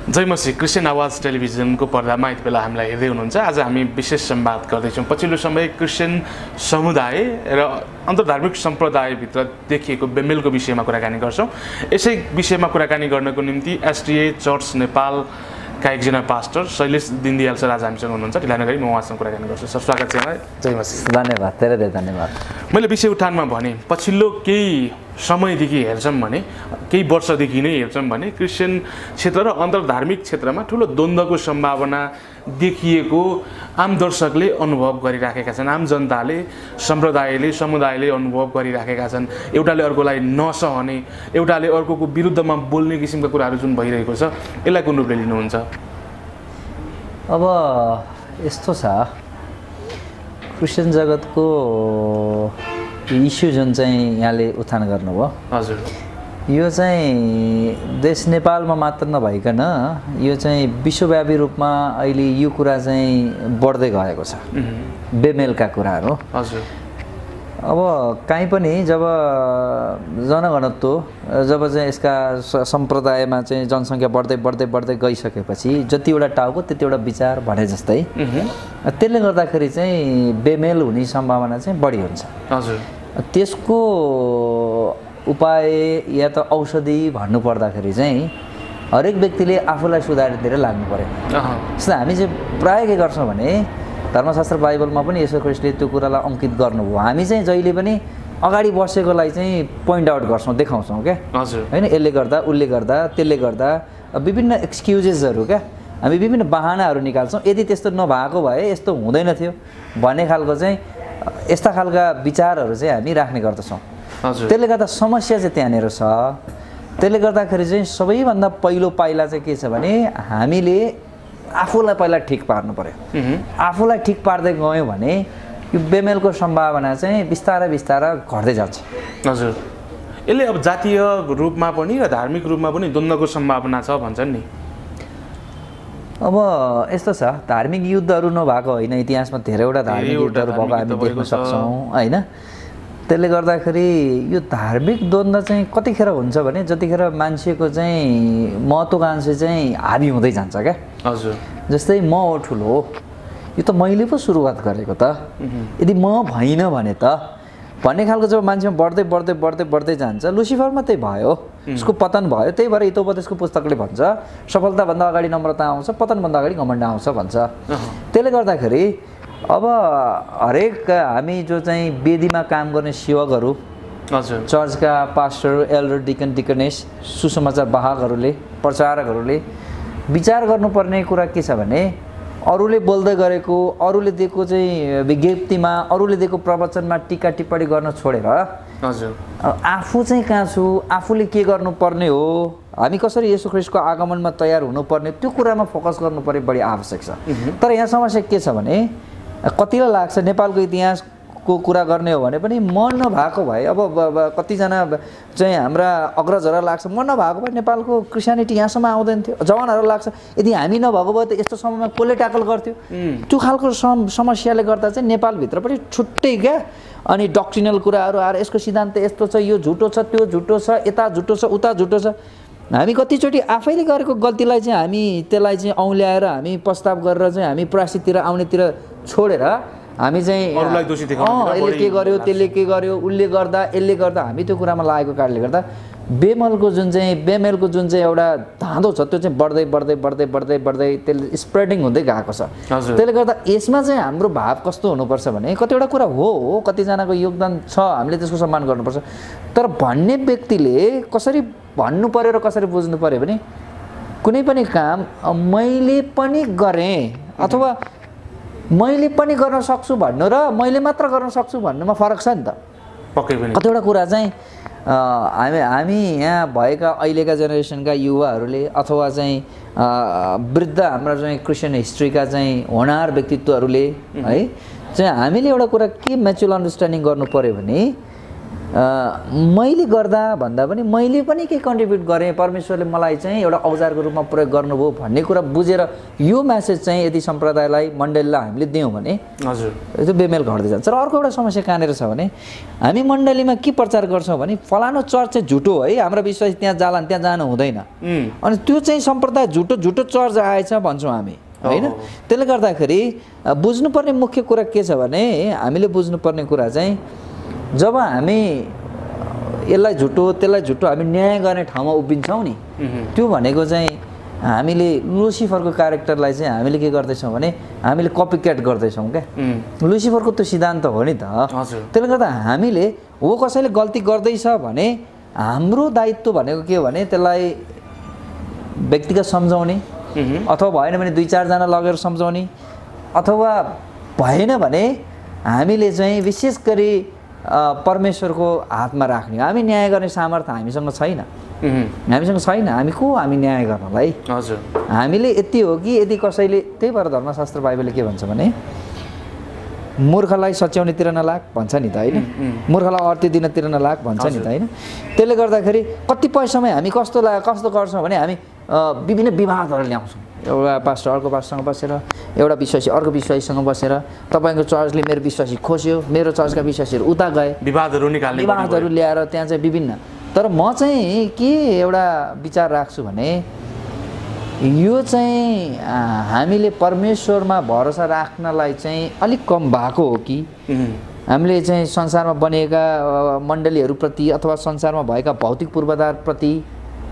जय मसीह Christian आवाज टेलिभिजनको पर्दामा यति बेला हामीलाई हेर्दै हुनुहुन्छ। आज हामी विशेष संवाद गर्दैछौँ। पछिल्लो समय क्रिस्चियन समुदाय र अन्तर्धार्मिक सम्प्रदायभित्र देखिएको बेमेलको विषयमा कुराकानी गर्छौँ। यसै विषयमा कुराकानी गर्नको निम्ति एसटिए चर्च नेपालका एकजना पास्टर शैलेश दिनदयाल सर आज हामीसँग हुनुहुन्छ। ढिला नगरी म उहाँसँग कुराकानी गर्छु। सर स्वागत छ यहाँलाई। जय मसीह। धन्यवाद, धेरै धेरै धन्यवाद। मैले विषय उठानमा भने पछिल्लो केही समयदेखि हेर्छौँ भने केही वर्षदेखि नै हेर्छौँ भने क्रिस्चियन क्षेत्र र अन्तर्धार्मिक क्षेत्रमा ठुलो द्वन्द्वको सम्भावना देखिएको आम दर्शकले अनुभव गरिराखेका छन्। आम जनताले समुदायले अनुभव गरिराखेका छन्। एउटाले अर्कोलाई नसहने, एउटाले अर्कोको विरुद्धमा बोल्ने किसिमका कुराहरू जुन भइरहेको छ, यसलाई कुन रूपले लिनुहुन्छ? अब यस्तो छ, क्रिस्चियन जगतको इस्यु जुन चाहिँ यहाँले उत्थान गर्नुभयो, हजुर, यो चाहिँ देश नेपालमा मात्र नभइकन यो चाहिँ विश्वव्यापी रूपमा अहिले यो कुरा चाहिँ बढ्दै गएको छ, बेमेलका कुराहरू। हजुर। अब कहीँ पनि जब जनघनत्व जब चाहिँ यसका सम्प्रदायमा चाहिँ जनसङ्ख्या बढ्दै बढ्दै बढ्दै गइसकेपछि जतिवटा टाउको त्यतिवटा विचार भने जस्तै त्यसले गर्दाखेरि चाहिँ बेमेल हुने सम्भावना चाहिँ बढी हुन्छ। हजुर। त्यसको उपाय या त औषधि भन्नुपर्दाखेरि चाहिँ हरेक व्यक्तिले आफूलाई सुधारतिर लाग्नु पर्यो। जस्तो हामी चाहिँ प्रायः के गर्छौँ भने धर्मशास्त्र बाइबलमा पनि यसो ख्रिस्टले त्यो कुरालाई अङ्कित गर्नुभयो। हामी चाहिँ जहिले पनि अगाडि बसेकोलाई चाहिँ पोइन्ट आउट गर्छौँ, देखाउँछौँ क्या, होइन? यसले गर्दा, उसले गर्दा, त्यसले गर्दा विभिन्न एक्सक्युजेसहरू क्या, हामी विभिन्न बहानाहरू निकाल्छौँ। यदि त्यस्तो नभएको भए यस्तो हुँदैन थियो भन्ने खालको चाहिँ यस्ता खालका विचारहरू चाहिँ हामी राख्ने गर्दछौँ। त्यसले गर्दा समस्या चाहिँ त्यहाँनिर छ। त्यसले गर्दाखेरि चाहिँ सबैभन्दा पहिलो पाइला चाहिँ के छ भने हामीले आफूलाई पहिला ठिक पार्नु पर्यो। आफूलाई ठिक पार्दै गयौँ भने यो बेमेलको सम्भावना चाहिँ बिस्तारै बिस्तारै घट्दै जान्छ। हजुर। यसले अब जातीय रूपमा पनि र धार्मिक रूपमा पनि द्वन्द्वको सम्भावना छ भन्छन् नि। अब यस्तो छ, धार्मिक युद्धहरू नभएको होइन, इतिहासमा धेरैवटा धार्मिक युद्धहरू भएको हामी देख्न सक्छौँ, होइन? त्यसले गर्दाखेरि यो धार्मिक द्वन्द्व चाहिँ कतिखेर हुन्छ भने जतिखेर मान्छेको चाहिँ महत्त्वाकांक्षा चाहिँ हाबी हुँदै जान्छ क्या। हजुर। जस्तै म हो ठुलो हो, यो त मैले पो सुरुवात गरेको त, यदि म भइनँ भने त भन्ने खालको जब मान्छेमा बढ्दै बढ्दै बढ्दै बढ्दै जान्छ, लुसिफरमा त्यही भयो, उसको पतन भयो। त्यही भएर हितोपदेशको पुस्तकले भन्छ सफलताभन्दा अगाडि नम्रता आउँछ, पतनभन्दा अगाडि घमण्ड आउँछ भन्छ। त्यसले गर्दाखेरि अब हरेक हामी जो चाहिँ वेदीमा काम गर्ने सेवकहरू, चर्चका पास्टर, एल्डर, डिकन, डिकनेस, सुसमाचार वाहकहरूले, प्रचारकहरूले विचार गर्नुपर्ने कुरा के छ भने अरूले बोल्दै गरेको, अरूले दिएको चाहिँ विज्ञप्तिमा, अरूले दिएको प्रवचनमा टिका टिप्पणी गर्न छोडेर आफू चाहिँ कहाँ छु, आफूले के गर्नुपर्ने हो, हामी कसरी येशू ख्रिस्टको आगमनमा तयार हुनुपर्ने, त्यो कुरामा फोकस गर्नुपर्ने बढी आवश्यक छ। तर यहाँ समस्या के छ भने कतिलाई लाग्छ नेपालको इतिहासको कुरा गर्ने हो भने पनि म नभएको भए, अब कतिजना चाहिँ हाम्रा अग्रजहरूलाई लाग्छ म नभएको भए नेपालको क्रिस्चियनिटी यहाँसम्म आउँदैन थियो। जवानहरूलाई लाग्छ यदि हामी नभएको भए त यस्तो समयमा कसले ट्याकल गर्थ्यो। त्यो खालको समस्याले गर्दा चाहिँ नेपालभित्र पनि छुट्टै क्या, अनि डक्ट्रिनल कुराहरू आएर यसको सिद्धान्त यस्तो छ, यो झुटो छ, त्यो झुटो छ, यता झुटो छ, उता झुटो छ। हामी कतिचोटि आफैले गरेको गल्तीलाई चाहिँ हामी त्यसलाई चाहिँ औँल्याएर हामी प्रस्ताव गरेर चाहिँ हामी प्रायश्चिततिर आउनेतिर छोडेर हामी चाहिँ अरूलाई दोषी देखाउने, यसले के गर्यो, त्यसले के गर्यो, उसले गर्दा, यसले गर्दा हामी त्यो कुरामा लागेको कारणले गर्दा बेमेलको जुन चाहिँ एउटा धाँधो छ त्यो चाहिँ बढ्दै बढ्दै बढ्दै बढ्दै बढ्दै त्यसले स्प्रेडिङ हुँदै गएको छ। त्यसले गर्दा यसमा चाहिँ हाम्रो भाव कस्तो हुनुपर्छ भने कतिवटा कुरा हो, कतिजनाको योगदान छ, हामीले त्यसको सम्मान गर्नुपर्छ। तर भन्ने व्यक्तिले कसरी भन्नु पर्यो र कसरी बुझ्नु पर्यो भने कुनै पनि काम मैले पनि गरेँ अथवा मैले पनि गर्न सक्छु भन्नु र मैले मात्र गर्न सक्छु भन्नुमा फरक छ नि त। पक्कै पनि कतिवटा कुरा चाहिँ हामी यहाँ भएका अहिलेका जेनेरेसनका युवाहरूले अथवा चाहिँ वृद्ध हाम्रा चाहिँ क्रिस्चियन हिस्ट्रीका चाहिँ होनहार व्यक्तित्वहरूले है चाहिँ हामीले एउटा कुरा के म्याचुअर अन्डरस्ट्यान्डिङ गर्नु पर्यो भने मैले गर्दा भन्दा पनि मैले पनि केही कन्ट्रिब्युट गरेँ, परमेश्वरले मलाई चाहिँ एउटा औजारको रूपमा प्रयोग गर्नुभयो भन्ने कुरा बुझेर यो म्यासेज चाहिँ यदि सम्प्रदायलाई मण्डलीलाई हामीले दियौँ भने हजुर त्यो बेमेल घट्दै जान्छ। र अर्को एउटा समस्या कहाँनिर छ भने हामी मण्डलीमा के प्रचार गर्छौँ भने फलानु चर्च चाहिँ झुटो है, हाम्रो विश्वासी त्यहाँ जालान्, त्यहाँ जानु हुँदैन, अनि त्यो चाहिँ सम्प्रदाय झुटो झुटो चर्च आएछ भन्छौँ हामी होइन। त्यसले गर्दाखेरि बुझ्नुपर्ने मुख्य कुरा के छ भने हामीले बुझ्नुपर्ने कुरा चाहिँ जब हामी यसलाई झुटो त्यसलाई झुटो हामी न्याय गर्ने ठाउँमा उभिन्छौँ नि, त्यो भनेको चाहिँ हामीले लुसिफरको क्यारेक्टरलाई चाहिँ हामीले के गर्दैछौँ भने हामीले कपीक्याट गर्दैछौँ क्या। लुसिफरको त्यो सिद्धान्त हो नि त। त्यसले गर्दा हामीले हो कसैले गल्ती गर्दैछ भने हाम्रो दायित्व भनेको के हो भने त्यसलाई व्यक्तिगत सम्झाउने, अथवा भएन भने 2-4 जना लगेर सम्झाउने, अथवा भएन भने हामीले चाहिँ विशेष गरी परमेश्वरको हातमा राख्ने। हामी न्याय गर्ने सामर्थ्य हामीसँग छैन, हामीसँग छैन। हामी को हामी न्याय गर्नलाई? हजुर हामीले यति हो कि यदि कसैले, त्यही भएर धर्मशास्त्र बाइबलले के भन्छ भने मूर्खलाई सच्याउनेतिर नलाग भन्छ नि त होइन, मूर्खलाई अर्ती दिनतिर नलाग भन्छ नि त होइन। त्यसले गर्दाखेरि कतिपय समय हामी कस्तो गर्छौँ भने हामी विभिन्न विवादहरू ल्याउँछौँ। एउटा पास्टर अर्को पास्टरसँग बसेर, एउटा विश्वासी अर्को विश्वासीसँग बसेर, तपाईँको चर्चले मेरो विश्वासी खोस्यो, मेरो चर्चका विश्वासीहरू उता गए, विवादहरू ल्याएर त्यहाँ चाहिँ विभिन्न। तर म चाहिँ के एउटा विचार राख्छु भने यो चाहिँ हामीले परमेश्वरमा भरोसा राख्नलाई चाहिँ अलिक कम भएको हो कि हामीले चाहिँ संसारमा बनेका मण्डलीहरूप्रति अथवा संसारमा भएका भौतिक पूर्वाधारप्रति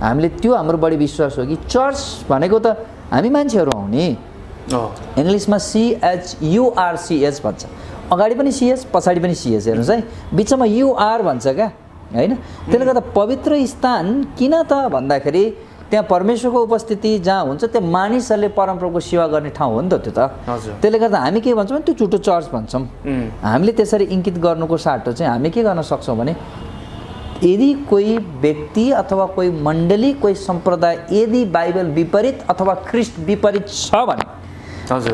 हामीले त्यो हाम्रो बढी विश्वास हो कि चर्च भनेको त हामी मान्छेहरू हौँ नि। इङ्ग्लिसमा CHURCH भन्छ, अगाडि पनि CS पछाडि पनि CS, हेर्नुहोस् है, बिचमा UR भन्छ क्या होइन। त्यसले गर्दा पवित्र स्थान किन त भन्दाखेरि त्यहाँ परमेश्वरको उपस्थिति जहाँ हुन्छ त्यहाँ मानिसहरूले परमप्रभुको सेवा गर्ने ठाउँ हो नि त त्यो त। त्यसले गर्दा हामी के भन्छौँ भने त्यो झुटो चर्च भन्छौँ। हामीले त्यसरी इङ्कित गर्नुको साटो चाहिँ हामी के गर्न सक्छौँ भने यदि कोही व्यक्ति अथवा कोही मण्डली कोही सम्प्रदाय यदि बाइबल विपरीत अथवा ख्रिस्ट विपरीत छ भने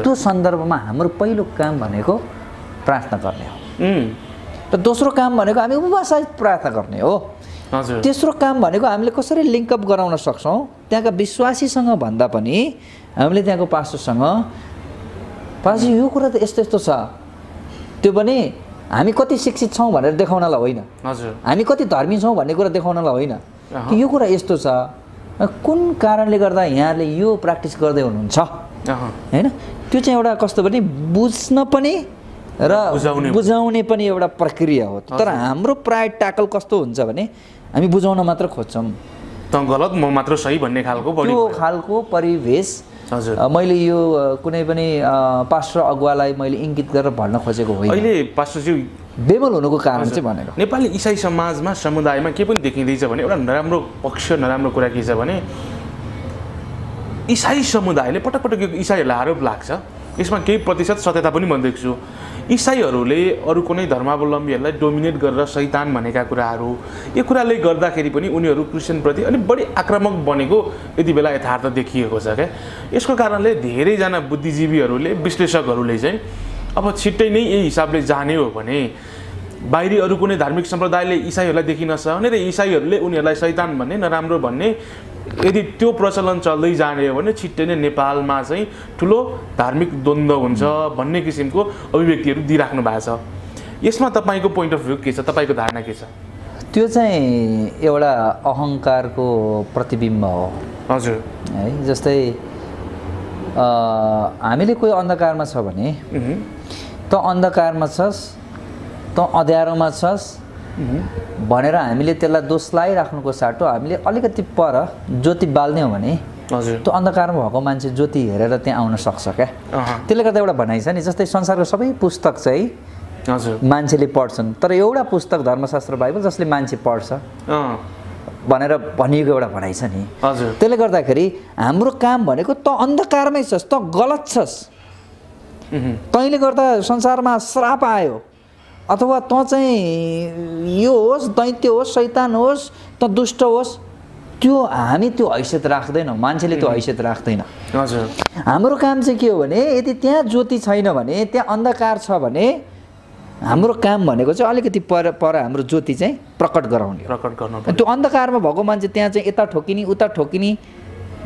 त्यो सन्दर्भमा हाम्रो पहिलो काम भनेको प्रार्थना गर्ने हो, र दोस्रो काम भनेको हामी उपवाससहित प्रार्थना गर्ने हो। तेस्रो काम भनेको हामीले कसरी लिङ्कअप गराउन सक्छौँ त्यहाँका विश्वासीसँग भन्दा पनि हामीले त्यहाँको पास्टरसँग, पास्टर यो कुरा त यस्तो यस्तो छ, त्यो पनि हामी कति शिक्षित छौँ भनेर देखाउनलाई होइन, हामी कति धर्मी छौँ भन्ने कुरा देखाउनलाई होइन, कि यो कुरा यस्तो छ, कुन कारणले गर्दा यहाँले यो प्र्याक्टिस गर्दै हुनुहुन्छ होइन। त्यो चाहिँ एउटा कस्तो भने बुझ्न पनि र बुझाउने पनि एउटा प्रक्रिया हो। तर हाम्रो प्राय ट्याकल कस्तो हुन्छ भने हामी बुझाउन मात्र खोज्छौँ, त गलत म मात्र सही भन्ने खालको परिवेश। मैले यो कुनै पनि पास्टर अगुवालाई मैले इङ्गित गरेर भन्न खोजेको होइन। अहिले पास्टरज्यू बेमल हुनुको कारण चाहिँ भनेको नेपाली इसाई समाजमा समुदायमा के पनि देखिँदैछ भने एउटा नराम्रो पक्ष नराम्रो कुरा के छ भने इसाई समुदायले पटक पटक इसाईहरूलाई आरोप लाग्छ, यसमा केही प्रतिशत सत्यता पनि म देख्छु। इसाईहरूले अरू कुनै धर्मावलम्बीहरूलाई डोमिनेट गरेर शैतान भनेका कुराहरू, यो कुराले गर्दाखेरि पनि उनीहरू क्रिस्चियनप्रति अलिक बढी आक्रामक बनेको यति बेला यथार्थ देखिएको छ क्या। यसको कारणले धेरैजना बुद्धिजीवीहरूले विश्लेषकहरूले चाहिँ अब छिट्टै नै यही हिसाबले जाने हो भने बाहिरी अरू कुनै धार्मिक सम्प्रदायले इसाईहरूलाई देखिन सक्ने र इसाईहरूले उनीहरूलाई शैतान भन्ने नराम्रो भन्ने यदि त्यो प्रचलन चल्दै जाने हो भने छिट्टै नै नेपालमा चाहिँ ठुलो धार्मिक द्वन्द्व हुन्छ भन्ने किसिमको अभिव्यक्तिहरू दिइराख्नु भएको छ। यसमा तपाईँको पोइन्ट अफ भ्यू के छ, तपाईँको धारणा के छ? त्यो चाहिँ एउटा अहङ्कारको प्रतिबिम्ब हो। हजुर है, जस्तै हामीले कोही अन्धकारमा छ भने त अन्धकारमा छस्, त अँध्यारोमा छस् भनेर हामीले त्यसलाई दोष लगाइराख्नुको साटो हामीले अलिकति पर ज्योति बाल्ने हो भने त्यो अन्धकारमा भएको मान्छे ज्योति हेरेर त्यहाँ आउन सक्छ क्या। त्यसले गर्दा एउटा भनाइ छ नि, जस्तै संसारको सबै पुस्तक चाहिँ मान्छेले पढ्छन् तर एउटा पुस्तक धर्मशास्त्र बाइबल जसले मान्छे पढ्छ भनेर भनिएको एउटा भनाइ छ नि। त्यसले गर्दाखेरि हाम्रो काम भनेको त अन्धकारमै छस्, त गलत छस्, तैँले गर्दा संसारमा श्राप आयो, अथवा त चाहिँ यो होस्, दैत्य होस्, शैतान होस्, त दुष्ट होस्, त्यो हामी त्यो हैसियत राख्दैनौँ, मान्छेले त्यो हैसियत राख्दैन। हाम्रो काम चाहिँ के हो भने यदि त्यहाँ ज्योति छैन भने, त्यहाँ अन्धकार छ भने हाम्रो काम भनेको चाहिँ अलिकति पर हाम्रो ज्योति चाहिँ प्रकट गराउने हो। प्रकट गर्नु त्यो अन्धकारमा भएको मान्छे त्यहाँ चाहिँ यता ठोकिने उता ठोकिने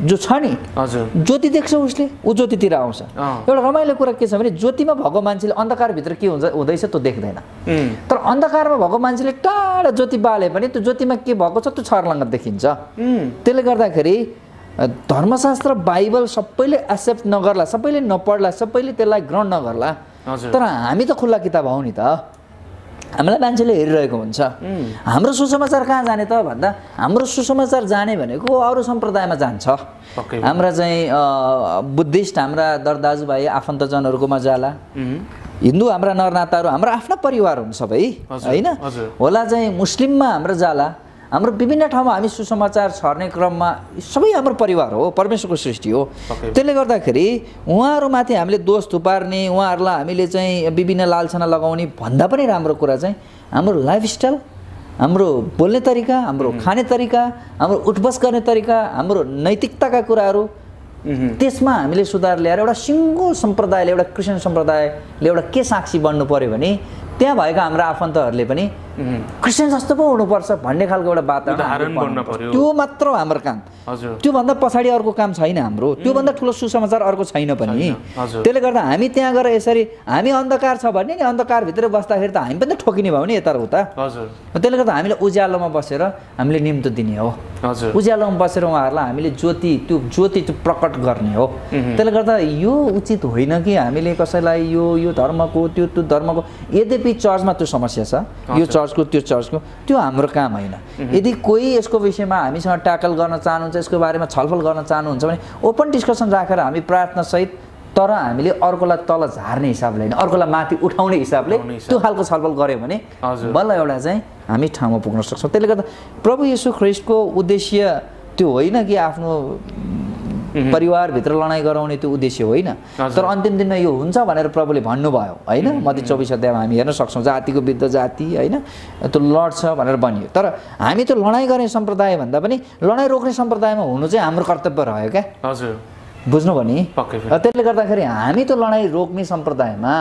जो छ नि, हजुर, ज्योति देख्छ उसले, ऊ ज्योतितिर आउँछ। एउटा रमाइलो कुरा के छ भने ज्योतिमा भएको मान्छेले अन्धकारभित्र के हुँदैछ त्यो देख्दैन, तर अन्धकारमा भएको मान्छेले टाढा ज्योति बाले पनि त्यो ज्योतिमा के भएको छ त्यो छर्लङ्ग देखिन्छ। त्यसले गर्दाखेरि धर्मशास्त्र बाइबल सबैले एक्सेप्ट नगर्ला, सबैले नपढ्ला, सबैले त्यसलाई ग्रहण नगर्ला, तर हामी त खुल्ला किताब हौ नि त, हामीलाई मान्छेले हेरिरहेको हुन्छ। हाम्रो सुसमाचार कहाँ जाने त भन्दा हाम्रो सुसमाचार जाने भनेको अरू सम्प्रदायमा जान्छ। हाम्रा चाहिँ बुद्धिस्ट हाम्रा दाजुभाइ आफन्तजनहरूकोमा जाला, हिन्दू हाम्रा नरनाताहरू हाम्रा आफ्ना परिवार हुन् सबै, होइन होला चाहिँ मुस्लिममा हाम्रो जाला। हाम्रो विभिन्न ठाउँमा हामी सुसमाचार छर्ने क्रममा सबै हाम्रो परिवार हो, परमेश्वरको सृष्टि हो। त्यसले गर्दाखेरि उहाँहरूमाथि हामीले दोष थुपार्ने, उहाँहरूलाई हामीले चाहिँ विभिन्न लालछना लगाउने भन्दा पनि राम्रो कुरा चाहिँ हाम्रो लाइफस्टाइल, हाम्रो बोल्ने तरिका, हाम्रो खाने तरिका, हाम्रो उठबस गर्ने तरिका, हाम्रो नैतिकताका कुराहरू, त्यसमा हामीले सुधार ल्याएर एउटा सिङ्गो सम्प्रदायले, एउटा क्रिस्चियन सम्प्रदायले एउटा के साक्षी बन्नु पर्यो भने त्यहाँ भएका हाम्रा आफन्तहरूले पनि क्रिस्चियन जस्तो पो हुनुपर्छ भन्ने खालको एउटा वातावरण बन्न पर्यो। त्यो मात्र हाम्रो काम। त्योभन्दा पछाडि अर्को काम छैन हाम्रो, त्योभन्दा ठुलो सुसमाचार अर्को छैन पनि। त्यसले गर्दा हामी त्यहाँ गएर यसरी हामी अन्धकार छ भने नि अन्धकारभित्र बस्दाखेरि त हामी पनि त ठोकिने भयो नि यता र उता। त्यसले गर्दा हामीले उज्यालोमा बसेर हामीले निम्तो दिने हो, उज्यालोमा बसेर उहाँहरूलाई हामीले त्यो ज्योति प्रकट गर्ने हो। त्यसले गर्दा यो उचित होइन कि हामीले कसैलाई यो धर्मको त्यो धर्मको, यद्यपि चर्चमा त्यो समस्या छ, यो चर्चको त्यो चर्चको, त्यो हाम्रो काम होइन। यदि कोही यसको विषयमा हामीसँग ट्याकल गर्न चाहनुहुन्छ, यसको बारेमा छलफल गर्न चाहनुहुन्छ भने ओपन डिस्कसन राखेर हामी प्रार्थनासहित, तर हामीले अर्कोलाई तल झार्ने हिसाबले होइन, अर्कोलाई माथि उठाउने हिसाबले त्यो खालको छलफल गऱ्यो भने बल्ल एउटा चाहिँ हामी ठाउँमा पुग्न सक्छौँ। त्यसले गर्दा प्रभु येशू ख्रिस्टको उद्देश्य त्यो होइन कि आफ्नो परिवारभित्र लडाइँ गराउने त्यो उद्देश्य होइन, तर अन्तिम दिनमा यो हुन्छ भनेर प्रभुले भन्नुभयो होइन। मत्ती 24 अध्यायमा हामी हेर्न सक्छौँ जातिको विरुद्ध जाति होइन त्यो लड्छ भनेर भनियो, तर हामी त्यो लडाइँ गर्ने सम्प्रदाय भन्दा पनि लडाइँ रोक्ने सम्प्रदायमा हुनु चाहिँ हाम्रो कर्तव्य रह्यो क्या। हजुर, बुझ्नु भयो नि। त्यसले गर्दाखेरि हामी त्यो लडाइँ रोक्ने सम्प्रदायमा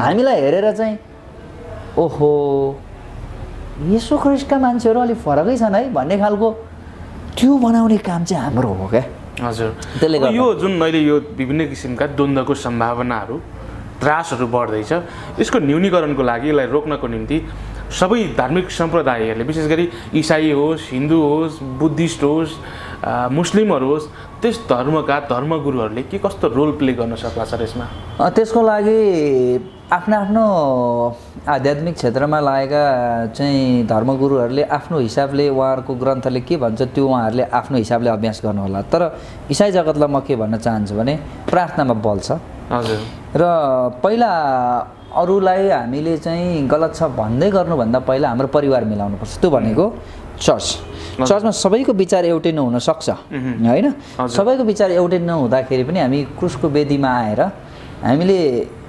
हामीलाई हेरेर चाहिँ ओहो येशू ख्रिस्टका मान्छेहरू अलिक फरकै छन् है भन्ने खालको त्यो बनाउने काम चाहिँ हाम्रो हो क्या। हजुर, त्यसले गर्दा यो जुन अहिले यो विभिन्न किसिमका द्वन्द्वको सम्भावनाहरू त्रासहरू बढ्दैछ, यसको न्यूनीकरणको लागि, यसलाई रोक्नको निम्ति सबै धार्मिक सम्प्रदायहरूले, विशेष गरी इसाई होस्, हिन्दू होस्, बुद्धिस्ट होस्, मुस्लिमहरू होस्, त्यस धर्मका धर्मगुरुहरूले के कस्तो रोल प्ले गर्न सक्ला सर यसमा? त्यसको लागि आफ्नो आफ्नो आध्यात्मिक क्षेत्रमा लागेका चाहिँ धर्मगुरुहरूले आफ्नो हिसाबले उहाँहरूको ग्रन्थले के भन्छ त्यो उहाँहरूले आफ्नो हिसाबले अभ्यास गर्नु होला। तर इसाई जगतलाई म के भन्न चाहन्छु भने प्रार्थनामा बल छ। हजुर, र पहिला अरूलाई हामीले चाहिँ गलत छ भन्दै गर्नुभन्दा पहिला हाम्रो परिवार मिलाउनुपर्छ। त्यो भनेको चर्चमा सबैको विचार एउटै नहुन सक्छ होइन, सबैको विचार एउटै नहुँदाखेरि पनि हामी क्रुसको वेदीमा आएर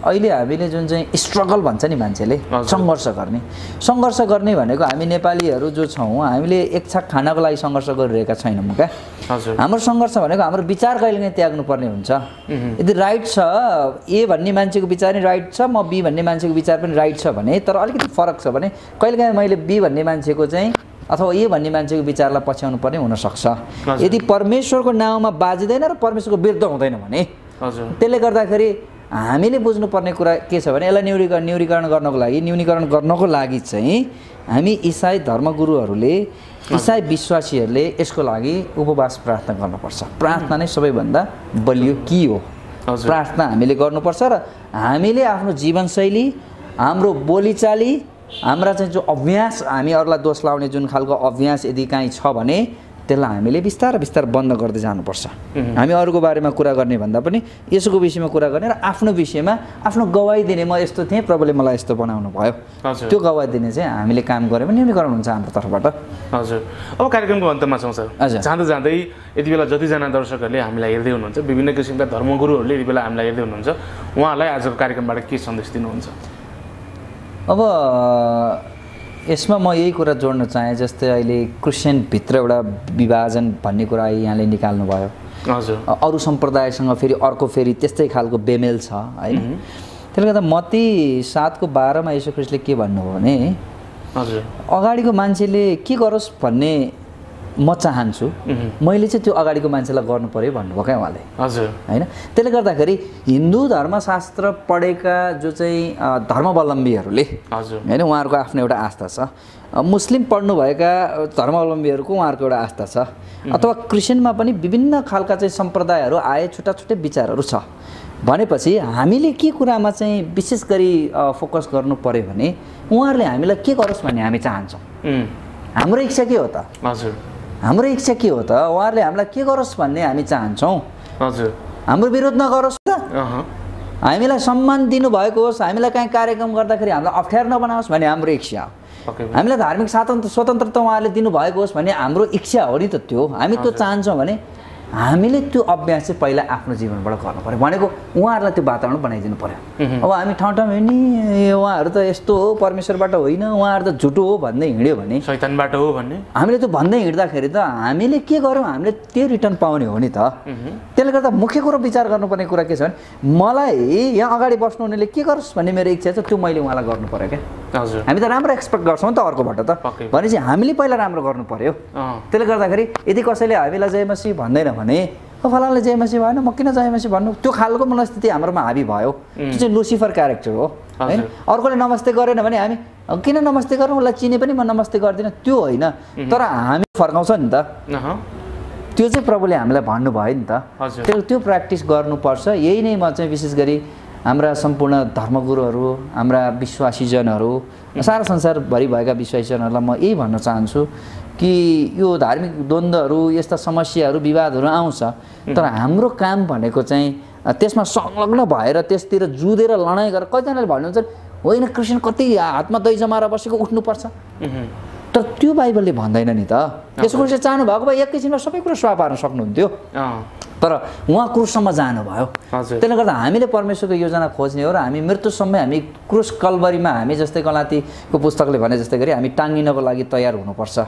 हामीले जुन चाहिँ स्ट्रगल भन्छ नि मान्छेले, सङ्घर्ष गर्ने भनेको हामी नेपालीहरू जो छौँ हामीले एक छाक खानको लागि सङ्घर्ष गरिरहेका छैनौँ क्या। हाम्रो सङ्घर्ष भनेको हाम्रो विचार कहिलेकाहीँ त्याग्नुपर्ने हुन्छ। यदि राइट छ, ए भन्ने मान्छेको विचार नि राइट छ, म बी भन्ने मान्छेको विचार पनि राइट छ भने, तर अलिकति फरक छ भने कहिलेकाहीँ मैले बी भन्ने मान्छेको चाहिँ अथवा ए भन्ने मान्छेको विचारलाई पछ्याउनु पर्ने हुनसक्छ। यदि परमेश्वरको नाउँमा बाजिँदैन र परमेश्वरको विरुद्ध हुँदैन भने, त्यसले गर्दाखेरि हामीले बुझ्नुपर्ने कुरा के छ भने यसलाई न्यूनीकरण गर्नको लागि चाहिँ हामी इसाई धर्मगुरुहरूले, इसाई विश्वासीहरूले यसको लागि उपवास प्रार्थना गर्नुपर्छ। प्रार्थना नै सबैभन्दा बलियो कि हो। प्रार्थना हामीले गर्नुपर्छ र हामीले आफ्नो जीवनशैली, हाम्रो बोलीचाली, हाम्रा चाहिँ जो अभ्यास, हामी अरूलाई दोष लाउने जुन खालको अभ्यास यदि काहीँ छ भने त्यसलाई हामीले बिस्तारै बन्द गर्दै जानुपर्छ। हामी अरूको बारेमा कुरा गर्ने भन्दा पनि यसको विषयमा कुरा गर्ने र आफ्नो विषयमा आफ्नो गवाही दिने, म यस्तो थिएँ प्रभुले मलाई यस्तो बनाउनु भयो, त्यो गवाही दिने चाहिँ हामीले काम गऱ्यो भने न्यूनीकरण हुन्छ हाम्रो तर्फबाट। हजुर, अब कार्यक्रमको अन्तमा छौँ सर। जाँदै जाँदै यति बेला जतिजना दर्शकहरूले हामीलाई हेर्दै हुनुहुन्छ, विभिन्न किसिमका धर्मगुरुहरूले यति बेला हामीलाई हेर्दै हुनुहुन्छ, उहाँहरूलाई आजको कार्यक्रमबाट के सन्देश दिनुहुन्छ? अब यसमा म यही कुरा जोड्न चाहेँ, जस्तै अहिले क्रिस्चियनभित्र एउटा विभाजन भन्ने कुरा यहाँले निकाल्नु भयो। हजुर, अरू सम्प्रदायसँग फेरि अर्को फेरि त्यस्तै खालको बेमेल छ होइन। त्यसले गर्दा मत्ती 7:12 मा येशू ख्रीष्टले के भन्नुभयो भने हजुर अगाडिको मान्छेले के गरोस् भन्ने म चाहन्छु, मैले चाहिँ त्यो अगाडिको मान्छेलाई गर्नु पर्यो भन्नुभयो क्या उहाँले। हजुर होइन, त्यसले गर्दाखेरि हिन्दू धर्मशास्त्र पढेका जो चाहिँ धर्मावलम्बीहरूले हजुर होइन उहाँहरूको आफ्नो एउटा आस्था छ, मुस्लिम पढ्नुभएका धर्मावलम्बीहरूको उहाँहरूको एउटा आस्था छ, अथवा क्रिस्चियनमा पनि विभिन्न खालका चाहिँ सम्प्रदायहरू आए, छुट्टा छुट्टै विचारहरू छ भनेपछि हामीले के कुरामा चाहिँ विशेष गरी फोकस गर्नु पर्यो भने उहाँहरूले हामीलाई के गरोस् भन्ने हामी चाहन्छौँ। हाम्रो इच्छा के हो त? हजुर हाम्रो इच्छा के हो त? उहाँहरूले हामीलाई के गरोस् भन्ने हामी चाहन्छौँ। हजुर हाम्रो विरोध नगरोस् त, हामीलाई सम्मान दिनुभएको होस्, हामीलाई काहीँ कार्यक्रम गर्दाखेरि हामीलाई अप्ठ्यारो नबनाओस् भन्ने हाम्रो इच्छा हो। हामीलाई धार्मिक स्वतन्त्रता उहाँहरूले दिनुभएको होस् भन्ने हाम्रो इच्छा हो नि त। त्यो हामी त्यो चाहन्छौँ भने हामीले त्यो अभ्यास चाहिँ पहिला आफ्नो जीवनबाट गर्नु पर्यो, भनेको उहाँहरूलाई त्यो वातावरण बनाइदिनु पर्यो। अब हामी ठाउँ ठाउँमा नि उहाँहरू त यस्तो हो, परमेश्वरबाट होइन, उहाँहरू त झुटो हो भन्दै हिँड्यो भने, शैतानबाट हो भन्ने हामीले त्यो भन्दै हिँड्दाखेरि त हामीले के गरौँ, हामीले त्यो रिटर्न पाउने हो नि त। त्यसले गर्दा मुख्य कुरो विचार गर्नुपर्ने कुरा के छ भने मलाई यहाँ अगाडि बस्नु हुनेले के गरोस् भन्ने मेरो इच्छा छ, त्यो मैले उहाँलाई गर्नु पर्यो क्या। हजुर हामी त राम्रो एक्सपेक्ट गर्छौँ नि त अर्कोबाट त, भनेपछि हामीले पहिला राम्रो गर्नु पर्यो। त्यसले गर्दाखेरि यदि कसैले हामीलाई जय मसीह भन्दैन भने फलानाले जय मसीह भएन म किन जय मसीह भन्नु, त्यो खालको मनस्थिति हाम्रोमा हाबी भयो। त्यो चाहिँ लुसिफर क्यारेक्टर हो होइन। अर्कोले नमस्ते गरेन भने हामी किन नमस्ते गरौँ, उसलाई चिने पनि म नमस्ते गर्दिनँ, त्यो होइन। तर हामी फर्काउँछ नि त, त्यो चाहिँ प्रभुले हामीलाई भन्नुभयो नि त। त्यो प्र्याक्टिस गर्नुपर्छ। यही नै म चाहिँ विशेष गरी हाम्रा सम्पूर्ण धर्मगुरुहरू, हाम्रा विश्वासीजनहरू, सारा संसारभरि भएका विश्वासीजनहरूलाई म यही भन्न चाहन्छु कि यो धार्मिक द्वन्द्वहरू, यस्ता समस्याहरू, विवादहरू आउँछ, तर हाम्रो काम भनेको चाहिँ त्यसमा संलग्न भएर त्यसतिर जुधेर लडाइँ गरेर, कतिजनाले भन्नुहुन्छ होइन क्रिस्चियन कति हातमा दही जमाएर बसेको उठ्नुपर्छ, तर त्यो बाइबलले भन्दैन नि त। यसो कुरो चाहिँ चाहनु भएको भए एक किसिममा सबै कुरो स्वाहा पार्न सक्नुहुन्थ्यो, तर उहाँ क्रुससम्म जानुभयो। त्यसले गर्दा हामीले परमेश्वरको योजना खोज्ने हो र हामी मृत्युसम्म हामी क्रुस कल्वरीमा हामी जस्तै गलातीको पुस्तकले भने जस्तै गरी हामी टाङ्गिनको लागि तयार हुनुपर्छ।